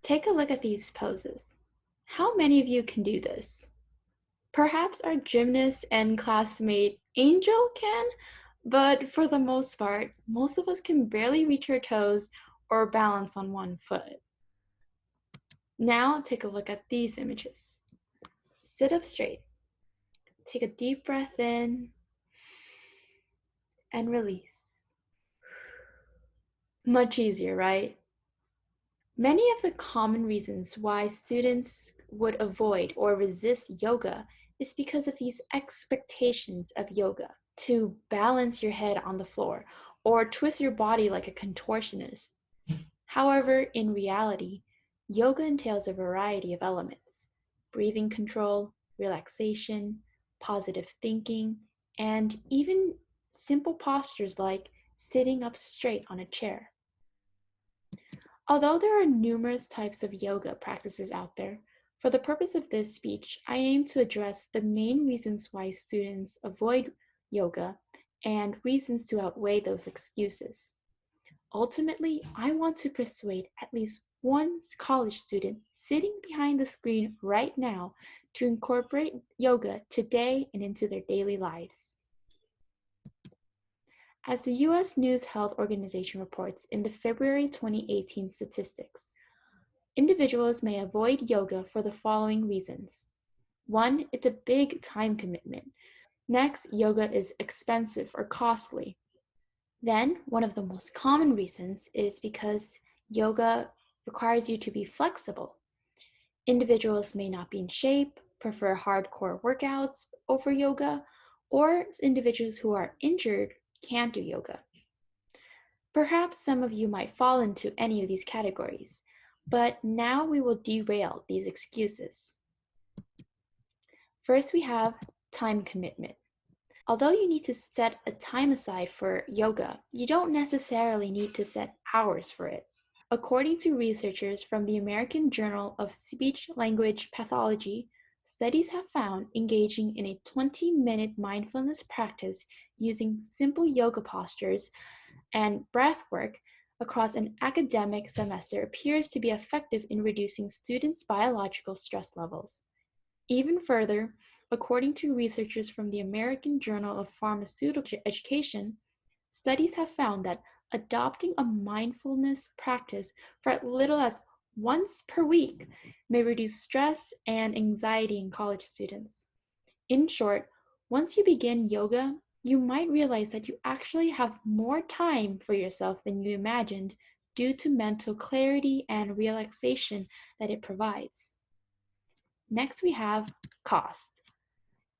Take a look at these poses. How many of you can do this? Perhaps our gymnast and classmate Angel can, but for the most part, most of us can barely reach our toes or balance on one foot. Now take a look at these images. Sit up straight. Take a deep breath in and release. Much easier, right? Many of the common reasons why students would avoid or resist yoga is because of these expectations of yoga to balance your head on the floor or twist your body like a contortionist. However, in reality, yoga entails a variety of elements: breathing control, relaxation, positive thinking, and even simple postures like sitting up straight on a chair. Although there are numerous types of yoga practices out there, for the purpose of this speech, I aim to address the main reasons why students avoid yoga and reasons to outweigh those excuses. Ultimately, I want to persuade at least one college student sitting behind the screen right now to incorporate yoga today and into their daily lives. As the U.S. News Health Organization reports in the February 2018 statistics, individuals may avoid yoga for the following reasons. 1, it's a big time commitment. Next, yoga is expensive or costly. Then, one of the most common reasons is because yoga requires you to be flexible. Individuals may not be in shape, prefer hardcore workouts over yoga, or individuals who are injured can't do yoga. Perhaps some of you might fall into any of these categories, but now we will derail these excuses. First, we have time commitment. Although you need to set a time aside for yoga, you don't necessarily need to set hours for it. According to researchers from the American Journal of Speech-Language Pathology, studies have found engaging in a 20-minute mindfulness practice using simple yoga postures and breath work across an academic semester appears to be effective in reducing students' biological stress levels. Even further, according to researchers from the American Journal of Pharmaceutical Education, studies have found that adopting a mindfulness practice for as little as once per week may reduce stress and anxiety in college students. In short, once you begin yoga, you might realize that you actually have more time for yourself than you imagined due to mental clarity and relaxation that it provides. Next, we have cost.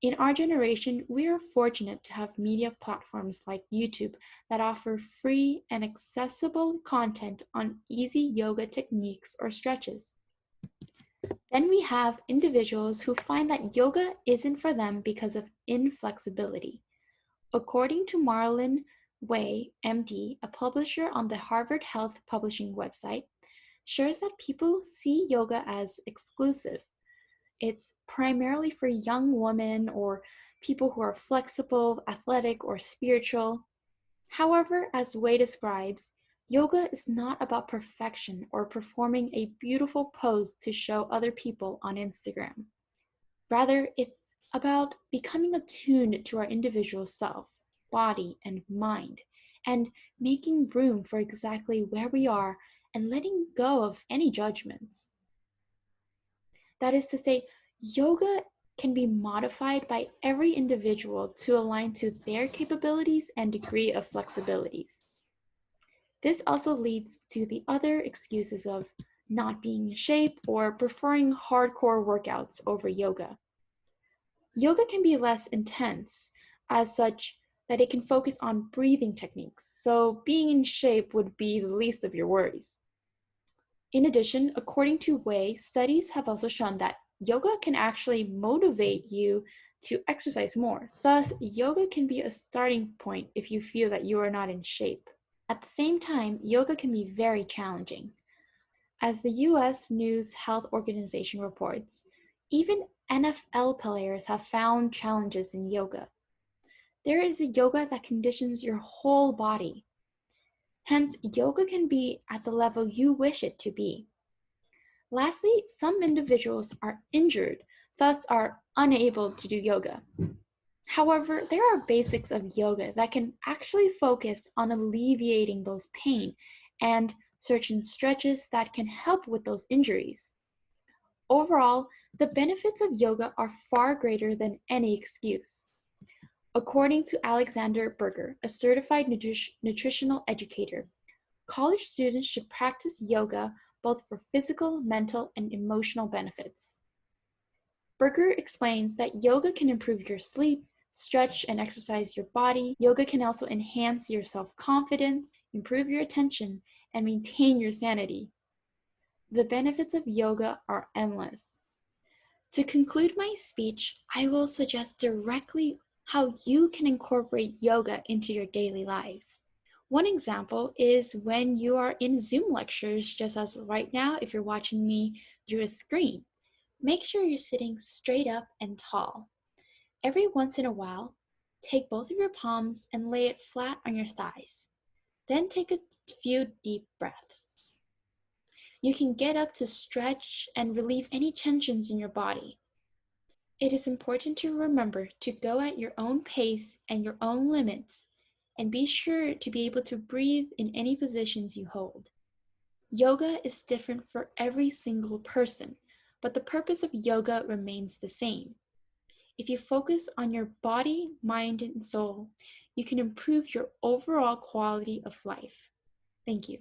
In our generation, we are fortunate to have media platforms like YouTube that offer free and accessible content on easy yoga techniques or stretches. Then we have individuals who find that yoga isn't for them because of inflexibility. According to Marlon Way, MD, a publisher on the Harvard Health Publishing website, shares that people see yoga as exclusive. It's primarily for young women or people who are flexible, athletic, or spiritual. However, as Way describes, yoga is not about perfection or performing a beautiful pose to show other people on Instagram. Rather, it's about becoming attuned to our individual self, body, and mind, and making room for exactly where we are and letting go of any judgments. That is to say, yoga can be modified by every individual to align to their capabilities and degree of flexibilities. This also leads to the other excuses of not being in shape or preferring hardcore workouts over yoga. Yoga can be less intense, as such that it can focus on breathing techniques, so being in shape would be the least of your worries. In addition, according to Way, studies have also shown that yoga can actually motivate you to exercise more. Thus, yoga can be a starting point if you feel that you are not in shape. At the same time, yoga can be very challenging. As the US News Health Organization reports, even NFL players have found challenges in yoga. There is a yoga that conditions your whole body. Hence, yoga can be at the level you wish it to be. Lastly, some individuals are injured, thus are unable to do yoga. However, there are basics of yoga that can actually focus on alleviating those pain and certain stretches that can help with those injuries. Overall, the benefits of yoga are far greater than any excuse. According to Alexander Berger, a certified nutritional educator, college students should practice yoga both for physical, mental, and emotional benefits. Berger explains that yoga can improve your sleep, stretch and exercise your body. Yoga can also enhance your self-confidence, improve your attention, and maintain your sanity. The benefits of yoga are endless. To conclude my speech, I will suggest directly how you can incorporate yoga into your daily lives. One example is when you are in Zoom lectures, just as right now if you're watching me through a screen. Make sure you're sitting straight up and tall. Every once in a while, take both of your palms and lay it flat on your thighs. Then take a few deep breaths. You can get up to stretch and relieve any tensions in your body. It is important to remember to go at your own pace and your own limits, and be sure to be able to breathe in any positions you hold. Yoga is different for every single person, but the purpose of yoga remains the same. If you focus on your body, mind, and soul, you can improve your overall quality of life. Thank you.